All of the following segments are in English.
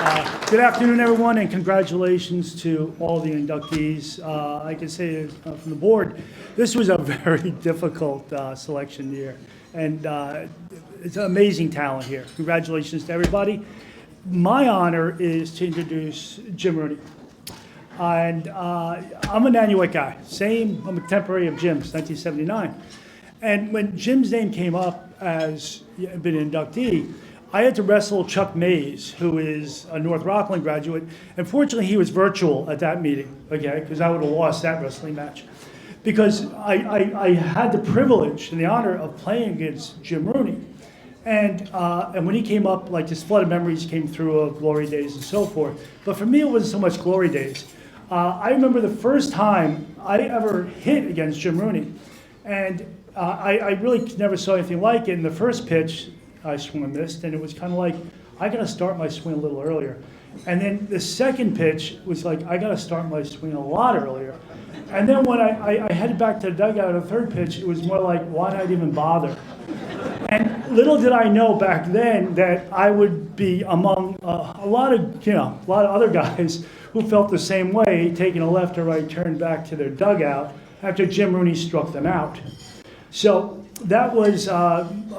Good afternoon, everyone, and congratulations to all the inductees. I can say from the board, this was a very difficult selection year, and it's an amazing talent here. Congratulations to everybody. My honor is to introduce Jim Rooney. And I'm a Nanuet guy. I'm a contemporary of Jim's, 1979. And when Jim's name came up as being an inductee, I had to wrestle Chuck Mays, who is a North Rockland graduate. Unfortunately, he was virtual at that meeting, okay, because I would have lost that wrestling match. Because I had the privilege and the honor of playing against Jim Rooney. And when he came up, like this flood of memories came through of glory days and so forth. But for me, it wasn't so much glory days. I remember the first time I ever hit against Jim Rooney. And I really never saw anything like it. In the first pitch, I swung and missed, and it was kind of like, I got to start my swing a little earlier. And then the second pitch was like, I got to start my swing a lot earlier. And then when I headed back to the dugout on the third pitch, it was more like, why did I even bother? And little did I know back then that I would be among a lot of other guys who felt the same way, taking a left or right turn back to their dugout after Jim Rooney struck them out. So that was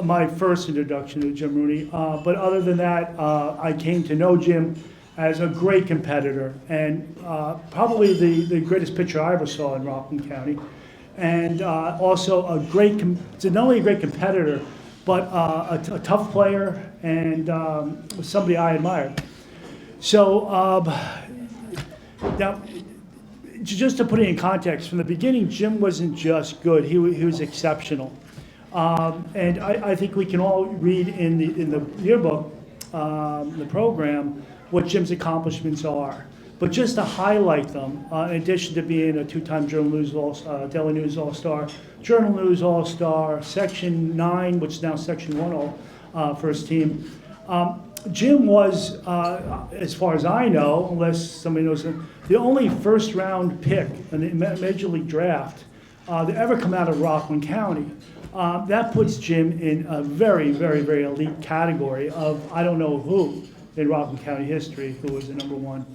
my first introduction to Jim Rooney. But other than that, I came to know Jim as a great competitor and probably the greatest pitcher I ever saw in Rockland County. And also not only a great competitor, but a tough player and somebody I admired. So now, just to put it in context, from the beginning, Jim wasn't just good, he was exceptional. And I think we can all read in the yearbook, the program, what Jim's accomplishments are. But just to highlight them, in addition to being a two-time Daily News All-Star, Journal News All-Star, Section 9, which is now Section 10, first team, Jim was, as far as I know, unless somebody knows him, the only first-round pick in the Major League Draft that ever come out of Rockland County. That puts Jim in a very, very, very elite category of I don't know who in Rockland County history who was the number one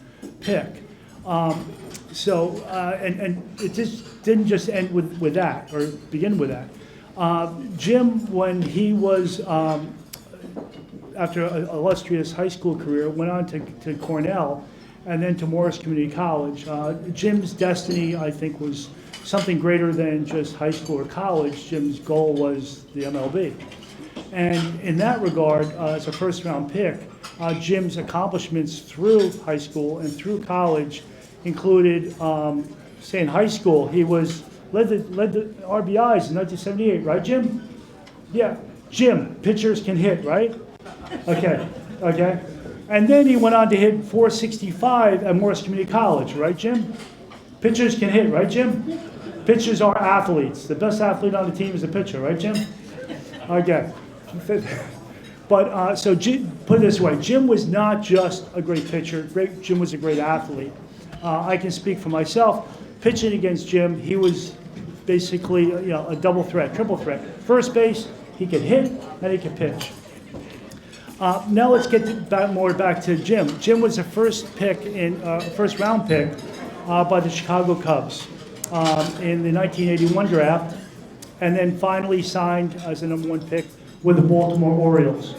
pick. And it just didn't just end with that or begin with that. Jim, when he was after an illustrious high school career, went on to Cornell and then to Morris Community College. Jim's destiny, I think, was something greater than just high school or college. Jim's goal was the MLB. And in that regard, as a first-round pick, Jim's accomplishments through high school and through college included, say in high school, he led the RBIs in 1978, right, Jim? Yeah, Jim, pitchers can hit, right? Okay. And then he went on to hit .465 at Morris Community College, right, Jim? Pitchers can hit, right, Jim? Pitchers are athletes. The best athlete on the team is the pitcher, right, Jim? Okay. But so put it this way, Jim was not just a great pitcher. Jim was a great athlete. I can speak for myself. Pitching against Jim, he was basically a double threat, triple threat. First base, he could hit and he could pitch. Now let's get back to Jim. Jim was the first round pick by the Chicago Cubs in the 1981 draft, and then finally signed as the number one pick with the Baltimore Orioles.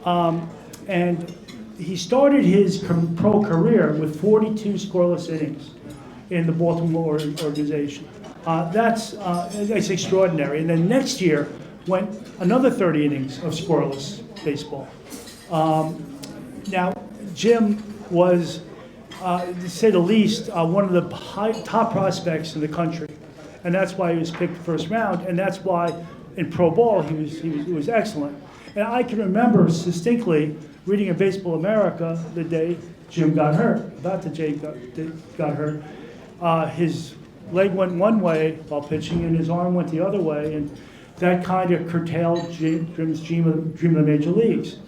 And he started his pro career with 42 scoreless innings in the Baltimore organization. That's extraordinary. And then next year went another 30 innings of scoreless baseball. Now, Jim was, to say the least, one of the top prospects in the country. And that's why he was picked first round, and that's why in pro ball he was excellent. And I can remember distinctly reading in Baseball America the day Jim got hurt, about the day got hurt. His leg went one way while pitching, and his arm went the other way, and that kind of curtailed Jim's dream of the major leagues.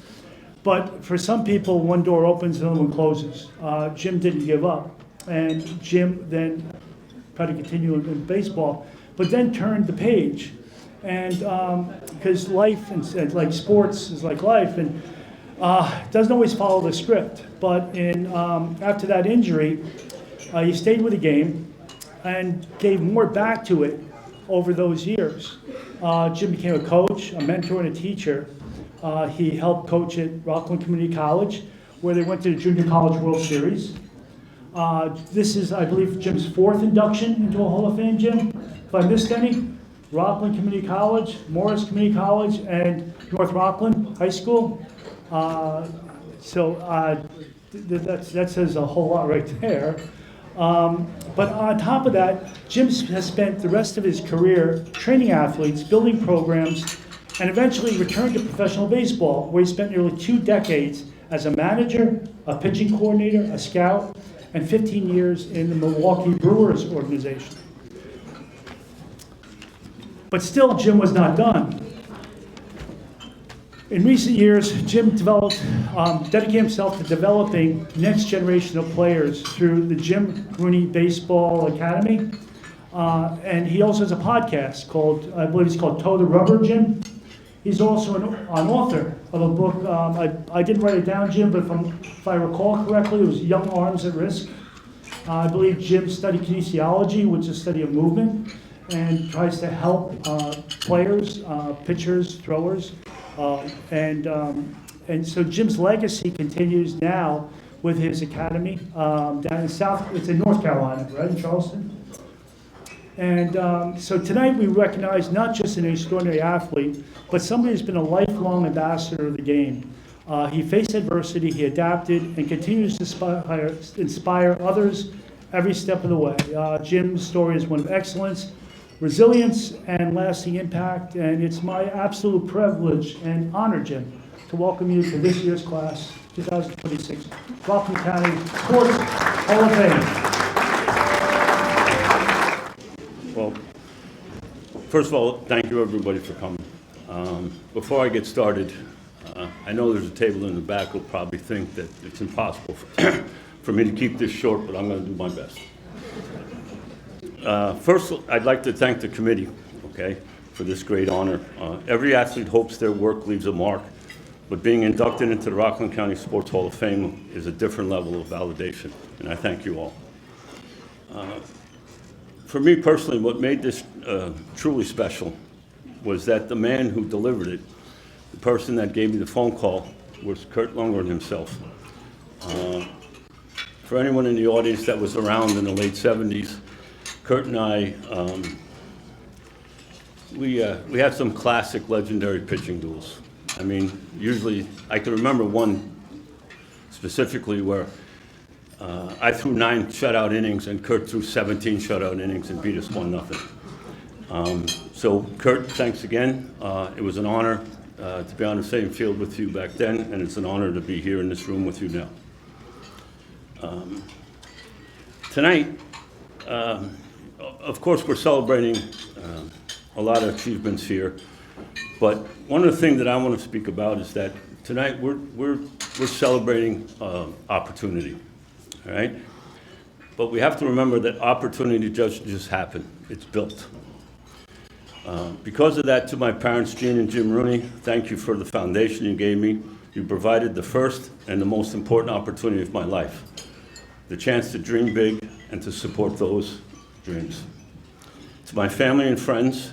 But for some people, one door opens and the other one closes. Jim didn't give up, and Jim then tried to continue in baseball, but then turned the page. And because life and like sports is like life, and Doesn't always follow the script, but after that injury, he stayed with the game and gave more back to it over those years. Jim became a coach, a mentor, and a teacher. He helped coach at Rockland Community College, where they went to the Junior College World Series. This is, I believe, Jim's 4th induction into a Hall of Fame, Jim. If I missed any, Rockland Community College, Morris Community College, and North Rockland High School. That says a whole lot right there. But on top of that, Jim has spent the rest of his career training athletes, building programs, and eventually returned to professional baseball, where he spent nearly 2 decades as a manager, a pitching coordinator, a scout, and 15 years in the Milwaukee Brewers organization. But still, Jim was not done. In recent years, Jim dedicated himself to developing next generation of players through the Jim Rooney Baseball Academy. And he also has a podcast called, I believe it's called Toe the Rubber, Jim. He's also an author of a book. I didn't write it down, Jim, but if I recall correctly, it was Young Arms at Risk. I believe Jim studied kinesiology, which is a study of movement, and tries to help players, pitchers, throwers. And so Jim's legacy continues now with his academy down in it's in North Carolina, right, in Charleston? And so tonight we recognize not just an extraordinary athlete, but somebody who's been a lifelong ambassador of the game. He faced adversity, he adapted, and continues to inspire others every step of the way. Jim's story is one of excellence, resilience, and lasting impact, and it's my absolute privilege and honor, Jim, to welcome you to this year's class, 2026, Rockland County Sports Hall of Fame. Well, first of all, thank you everybody for coming. Before I get started, I know there's a table in the back who'll probably think that it's impossible for me to keep this short, but I'm going to do my best. First, I'd like to thank the committee, for this great honor. Every athlete hopes their work leaves a mark, but being inducted into the Rockland County Sports Hall of Fame is a different level of validation, and I thank you all. For me personally, what made this truly special was that the man who delivered it, the person that gave me the phone call, was Kurt Lundgren himself. For anyone in the audience that was around in the late 70s, Kurt and I, we had some classic legendary pitching duels. I mean, usually, I can remember one specifically where I threw 9 shutout innings and Kurt threw 17 shutout innings and beat us 1-0. So Kurt, thanks again. It was an honor to be on the same field with you back then, and it's an honor to be here in this room with you now. Tonight, of course, we're celebrating a lot of achievements here, but one of the things that I want to speak about is that tonight we're celebrating opportunity, all right? But we have to remember that opportunity doesn't just happen, it's built. Because of that, to my parents, Gene and Jim Rooney, thank you for the foundation you gave me. You provided the first and the most important opportunity of my life, the chance to dream big and to support those dreams. To my family and friends,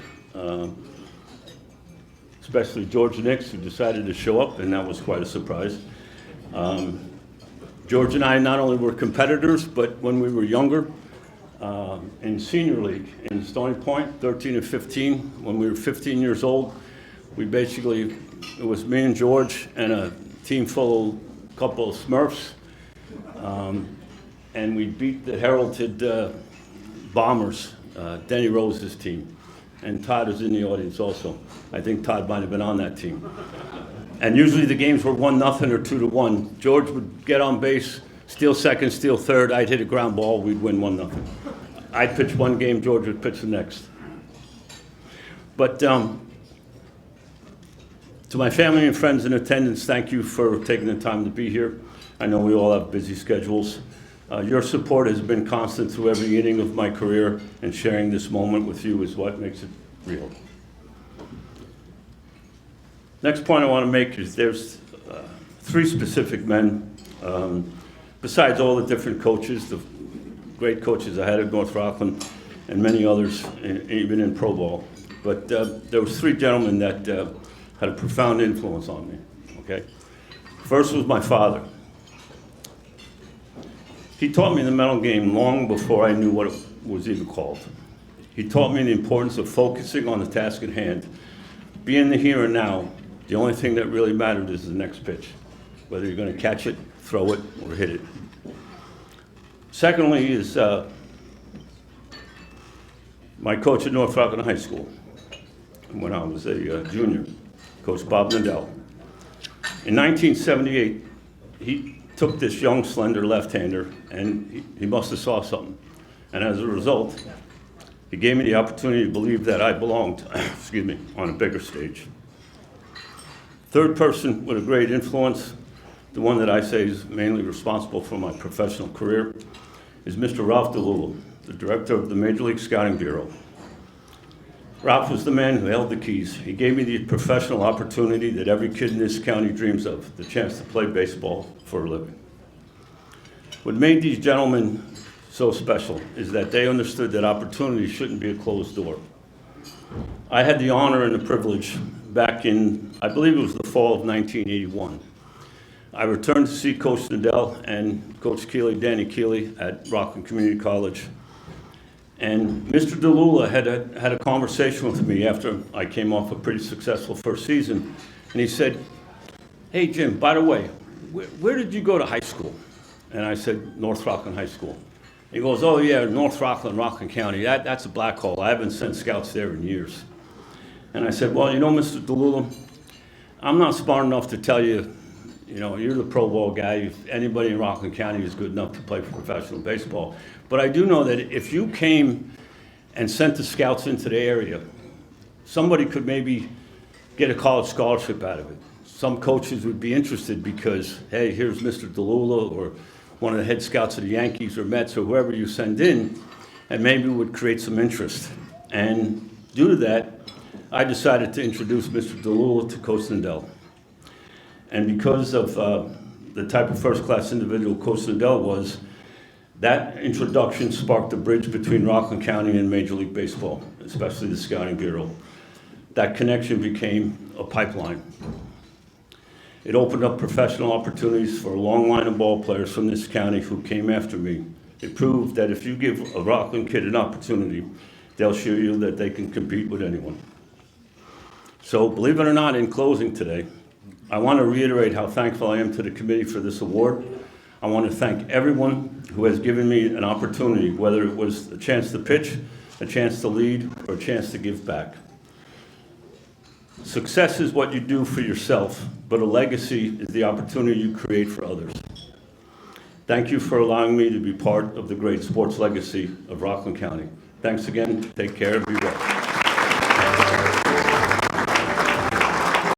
especially George Nix, who decided to show up, and that was quite a surprise. George and I not only were competitors, but when we were younger, in senior league in Stony Point, 13 and 15, when we were 15 years old, we basically, it was me and George and a team full of a couple of Smurfs, and we beat the heralded Bombers, Denny Rose's team. And Todd is in the audience also. I think Todd might have been on that team. And usually the games were 1-0 or 2-1. George would get on base, steal second, steal third. I'd hit a ground ball, we'd win 1-0. I'd pitch one game, George would pitch the next. But to my family and friends in attendance, thank you for taking the time to be here. I know we all have busy schedules. Your support has been constant through every inning of my career, and sharing this moment with you is what makes it real. Next point I want to make is there's three specific men, besides all the different coaches, the great coaches I had at North Rockland, and many others, even in pro ball. But there was three gentlemen that had a profound influence on me, okay? First was my father. He taught me the mental game long before I knew what it was even called. He taught me the importance of focusing on the task at hand. Being the here and now, the only thing that really mattered is the next pitch, whether you're going to catch it, throw it, or hit it. Secondly is my coach at North Rockland High School when I was a junior, Coach Bob Nadell. In 1978, he took this young, slender left-hander, and he must have saw something. And as a result, he gave me the opportunity to believe that I belonged, excuse me, on a bigger stage. Third person with a great influence, the one that I say is mainly responsible for my professional career, is Mr. Ralph DeLula, the director of the Major League Scouting Bureau. Ralph was the man who held the keys. He gave me the professional opportunity that every kid in this county dreams of, the chance to play baseball for a living. What made these gentlemen so special is that they understood that opportunity shouldn't be a closed door. I had the honor and the privilege back in, I believe it was the fall of 1981. I returned to see Coach Nadell and Coach Keeley, Danny Keeley, at Rockland Community College. And Mr. DeLula had a conversation with me after I came off a pretty successful first season. And he said, "Hey, Jim, by the way, where did you go to high school?" And I said, "North Rockland High School." He goes, "Oh, yeah, North Rockland, Rockland County. That's a black hole. I haven't sent scouts there in years." And I said, "Well, you know, Mr. DeLula, I'm not smart enough to tell you, you know, you're the pro ball guy. Anybody in Rockland County is good enough to play for professional baseball. But I do know that if you came and sent the scouts into the area, somebody could maybe get a college scholarship out of it. Some coaches would be interested because, hey, here's Mr. DeLula or one of the head scouts of the Yankees or Mets or whoever you send in, and maybe it would create some interest." And due to that, I decided to introduce Mr. DeLula to Coach Nadell. And because of the type of first-class individual Coach Nadell was, that introduction sparked a bridge between Rockland County and Major League Baseball, especially the Scouting Bureau. That connection became a pipeline. It opened up professional opportunities for a long line of ball players from this county who came after me. It proved that if you give a Rockland kid an opportunity, they'll show you that they can compete with anyone. So, believe it or not, in closing today, I want to reiterate how thankful I am to the committee for this award. I want to thank everyone who has given me an opportunity, whether it was a chance to pitch, a chance to lead, or a chance to give back. Success is what you do for yourself, but a legacy is the opportunity you create for others. Thank you for allowing me to be part of the great sports legacy of Rockland County. Thanks again. Take care and be well.